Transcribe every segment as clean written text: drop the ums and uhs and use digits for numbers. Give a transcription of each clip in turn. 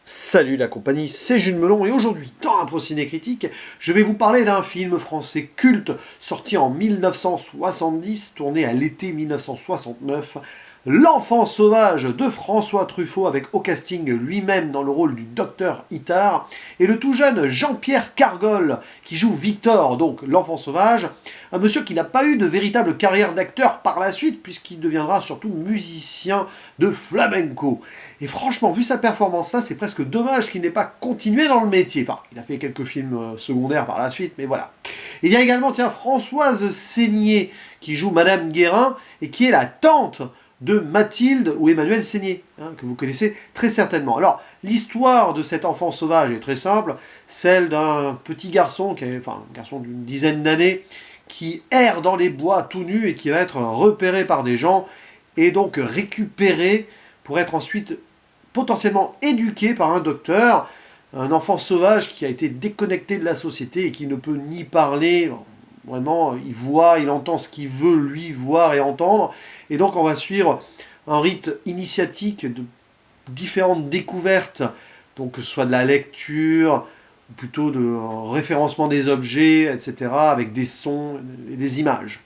Salut la compagnie, c'est Jules Melon et aujourd'hui, dans un Ciné Critique, je vais vous parler d'un film français culte sorti en 1970, tourné à l'été 1969, L'Enfant Sauvage de François Truffaut avec au casting lui-même dans le rôle du docteur Itard et le tout jeune Jean-Pierre Cargol qui joue Victor, donc l'Enfant Sauvage, un monsieur qui n'a pas eu de véritable carrière d'acteur par la suite puisqu'il deviendra surtout musicien de flamenco. Et franchement, vu sa performance là, c'est presque dommage qu'il n'ait pas continué dans le métier. Enfin, il a fait quelques films secondaires par la suite, mais voilà. Il y a également, tiens, Françoise Seigné, qui joue Madame Guérin, et qui est la tante de Mathilde ou Emmanuel Seigné, que vous connaissez très certainement. Alors, l'histoire de cet enfant sauvage est très simple, celle d'un petit garçon, un garçon d'une dizaine d'années, qui erre dans les bois tout nu et qui va être repéré par des gens, et donc récupéré pour être ensuite potentiellement éduqué par un docteur, un enfant sauvage qui a été déconnecté de la société et qui ne peut ni parler, vraiment, il voit, il entend ce qu'il veut lui voir et entendre, et donc on va suivre un rite initiatique de différentes découvertes, donc que ce soit de la lecture, ou plutôt de référencement des objets, etc., avec des sons et des images.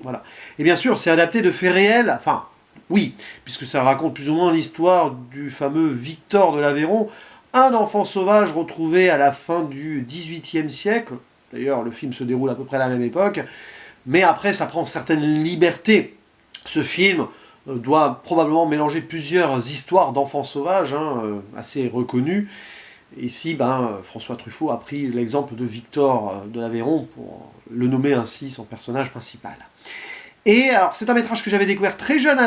Voilà. Et bien sûr, c'est adapté de faits réels, enfin, oui, puisque ça raconte plus ou moins l'histoire du fameux Victor de l'Aveyron, un enfant sauvage retrouvé à la fin du XVIIIe siècle. D'ailleurs, le film se déroule à peu près à la même époque, mais après, ça prend certaines libertés. Ce film doit probablement mélanger plusieurs histoires d'enfants sauvages, assez reconnues. Ici, François Truffaut a pris l'exemple de Victor de l'Aveyron pour le nommer ainsi son personnage principal. Et alors, c'est un métrage que j'avais découvert très jeune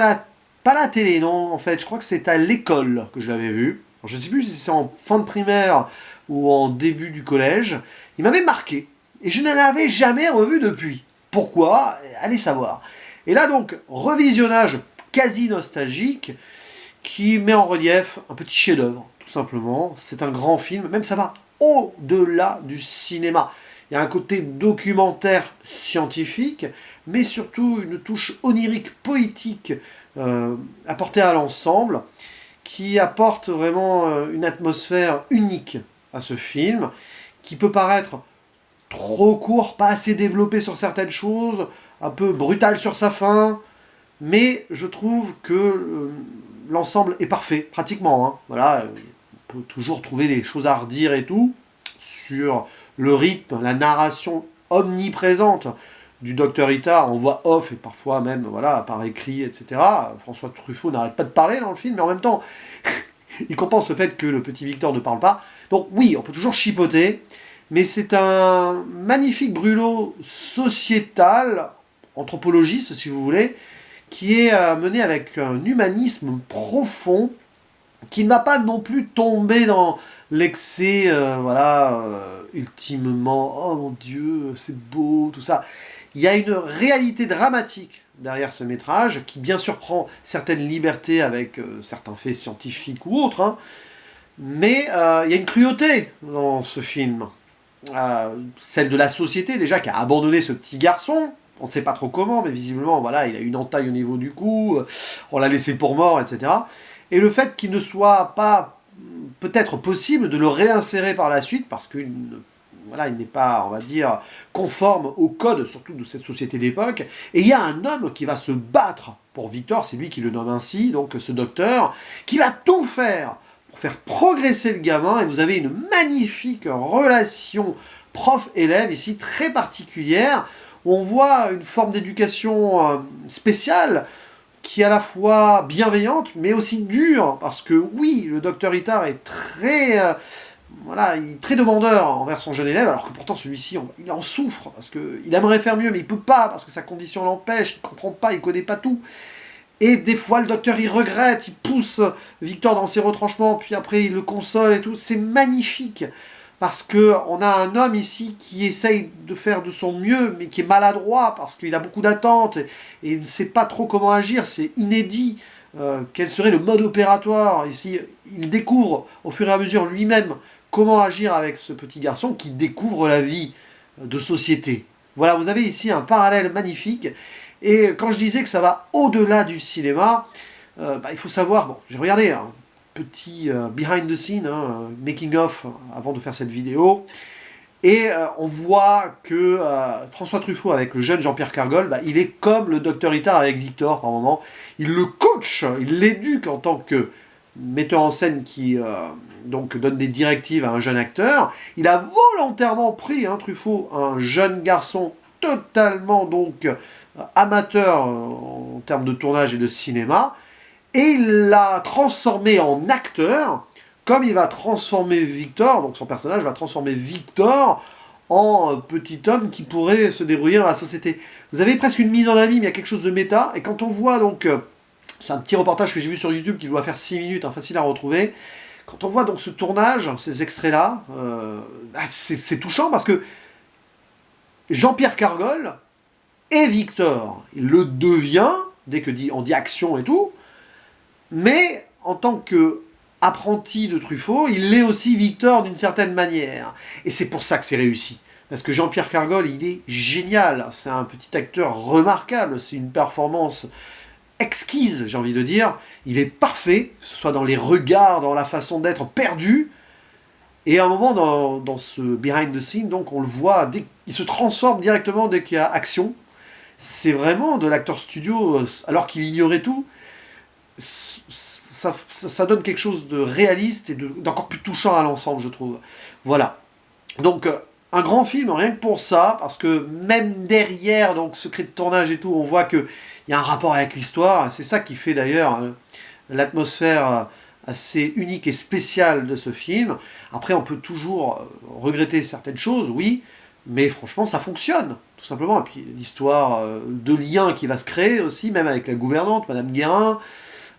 pas à la télé, non, en fait, je crois que c'est à l'école que je l'avais vu. Alors, je ne sais plus si c'est en fin de primaire ou en début du collège. Il m'avait marqué, et je ne l'avais jamais revu depuis. Pourquoi? Allez savoir. Et là, donc, revisionnage quasi nostalgique, qui met en relief un petit chef-d'œuvre, tout simplement. C'est un grand film, même ça va au-delà du cinéma. Il y a un côté documentaire scientifique, mais surtout une touche onirique, poétique apportée à l'ensemble, qui apporte vraiment une atmosphère unique à ce film, qui peut paraître trop court, pas assez développé sur certaines choses, un peu brutal sur sa fin, mais je trouve que l'ensemble est parfait, pratiquement. Voilà, on peut toujours trouver des choses à redire et tout, sur le rythme, la narration omniprésente du docteur Itard en voix off et parfois même par écrit, etc. François Truffaut n'arrête pas de parler dans le film, mais en même temps, il compense le fait que le petit Victor ne parle pas. Donc oui, on peut toujours chipoter, mais c'est un magnifique brûlot sociétal, anthropologiste si vous voulez, qui est mené avec un humanisme profond, qui ne va pas non plus tomber dans l'excès, ultimement, oh mon Dieu, c'est beau, tout ça. Il y a une réalité dramatique derrière ce métrage, qui bien sûr prend certaines libertés avec certains faits scientifiques ou autres, mais il y a une cruauté dans ce film. Celle de la société, déjà, qui a abandonné ce petit garçon, on ne sait pas trop comment, mais visiblement, il a une entaille au niveau du cou, on l'a laissé pour mort, etc. Et le fait qu'il ne soit pas peut-être possible de le réinsérer par la suite, parce qu'il n'est pas, on va dire, conforme au code, surtout de cette société d'époque. Et il y a un homme qui va se battre pour Victor, c'est lui qui le nomme ainsi, donc ce docteur, qui va tout faire pour faire progresser le gamin, et vous avez une magnifique relation prof-élève ici, très particulière, où on voit une forme d'éducation spéciale, qui est à la fois bienveillante, mais aussi dure, parce que oui, le docteur Itard est très, il est très demandeur envers son jeune élève, alors que pourtant celui-ci, il en souffre, parce qu'il aimerait faire mieux, mais il peut pas, parce que sa condition l'empêche, il comprend pas, il connaît pas tout. Et des fois, le docteur, il regrette, il pousse Victor dans ses retranchements, puis après, il le console et tout. C'est magnifique, parce qu'on a un homme ici qui essaye de faire de son mieux, mais qui est maladroit, parce qu'il a beaucoup d'attentes, et il ne sait pas trop comment agir, c'est inédit. Quel serait le mode opératoire? Ici, il découvre au fur et à mesure lui-même comment agir avec ce petit garçon qui découvre la vie de société. Voilà, vous avez ici un parallèle magnifique. Et quand je disais que ça va au-delà du cinéma, il faut savoir, bon, j'ai regardé un petit behind the scene, hein, making of, avant de faire cette vidéo. Et on voit que François Truffaut avec le jeune Jean-Pierre Cargol, bah, il est comme le docteur Itard avec Victor par moment. Il le coach, il l'éduque en tant que metteur en scène qui donc donne des directives à un jeune acteur. Il a volontairement pris, hein, Truffaut, un jeune garçon totalement donc amateur en termes de tournage et de cinéma, et il l'a transformé en acteur, comme il va transformer Victor, donc son personnage va transformer Victor en petit homme qui pourrait se débrouiller dans la société. Vous avez presque une mise en abîme, il y a quelque chose de méta, et quand on voit donc, c'est un petit reportage que j'ai vu sur YouTube qui doit faire 6 minutes, hein, facile à retrouver, quand on voit donc ce tournage, ces extraits-là, c'est touchant parce que Jean-Pierre Cargol est Victor. Il le devient, dès que on dit action et tout, mais en tant que apprenti de Truffaut, il est aussi Victor d'une certaine manière. Et c'est pour ça que c'est réussi. Parce que Jean-Pierre Cargol, il est génial. C'est un petit acteur remarquable. C'est une performance exquise, j'ai envie de dire. Il est parfait, que ce soit dans les regards, dans la façon d'être perdu. Et à un moment, dans ce behind the scene, donc on le voit, il se transforme directement dès qu'il y a action. C'est vraiment de l'acteur studio, alors qu'il ignorait tout. Ça donne quelque chose de réaliste et d'encore plus touchant à l'ensemble, je trouve. Voilà. Donc, un grand film, rien que pour ça, parce que même derrière, donc, secret de tournage et tout, on voit qu'il y a un rapport avec l'histoire. C'est ça qui fait d'ailleurs l'atmosphère assez unique et spéciale de ce film. Après, on peut toujours regretter certaines choses, oui, mais franchement, ça fonctionne, tout simplement. Et puis, l'histoire de lien qui va se créer aussi, même avec la gouvernante, Madame Guérin.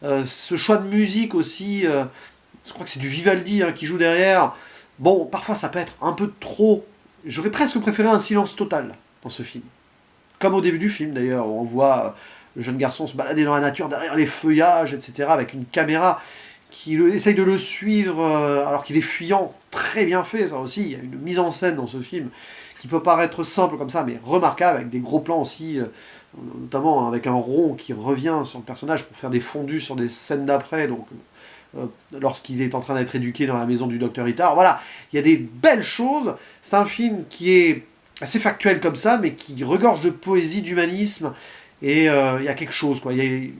Ce choix de musique aussi, je crois que c'est du Vivaldi qui joue derrière. Bon, parfois ça peut être un peu trop. J'aurais presque préféré un silence total dans ce film. Comme au début du film d'ailleurs, où on voit le jeune garçon se balader dans la nature derrière les feuillages, etc., avec une caméra qui essaye de le suivre alors qu'il est fuyant. Très bien fait ça aussi, il y a une mise en scène dans ce film qui peut paraître simple comme ça, mais remarquable, avec des gros plans aussi, notamment avec un rond qui revient sur le personnage pour faire des fondus sur des scènes d'après, donc lorsqu'il est en train d'être éduqué dans la maison du docteur Itard. Voilà, il y a des belles choses. C'est un film qui est assez factuel comme ça, mais qui regorge de poésie, d'humanisme, et il y a quelque chose, quoi. Il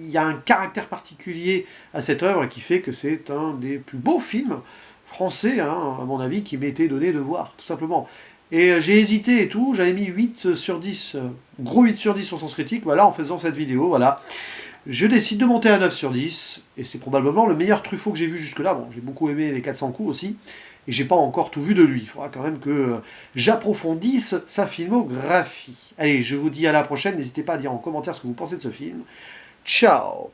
y a un caractère particulier à cette œuvre qui fait que c'est un des plus beaux films français, hein, à mon avis, qui m'était donné de voir, tout simplement. Et j'ai hésité et tout, j'avais mis 8 sur 10, gros 8 sur 10 sur Sens Critique, voilà, en faisant cette vidéo, voilà. Je décide de monter à 9 sur 10, et c'est probablement le meilleur Truffaut que j'ai vu jusque-là. Bon, j'ai beaucoup aimé les 400 coups aussi, et j'ai pas encore tout vu de lui. Il faudra quand même que j'approfondisse sa filmographie. Allez, je vous dis à la prochaine, n'hésitez pas à dire en commentaire ce que vous pensez de ce film. Ciao!